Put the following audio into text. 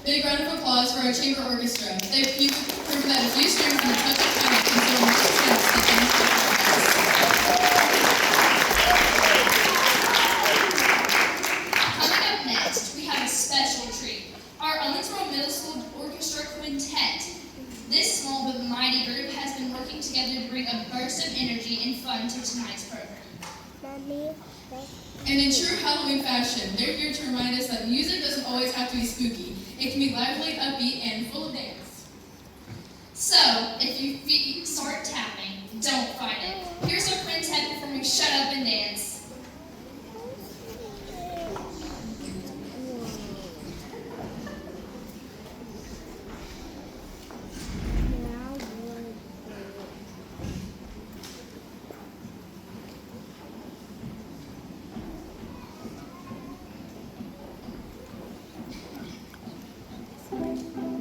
Big round of applause for our chamber orchestra. They've proven that a few strings and a touch of talent can feel more sense than any Coming up next, we have a special treat. Our Owensboro Middle School Orchestra Quintet. This small but mighty group has been working together to bring a burst of energy and fun to tonight's program. And in true Halloween fashion, they're here to remind us that music doesn't always have to be spooky. It can be lively, upbeat, and full of dance. So, if your feet start tapping, don't fight it. Here's our quintet performing Shut Up and Dance. Thank you.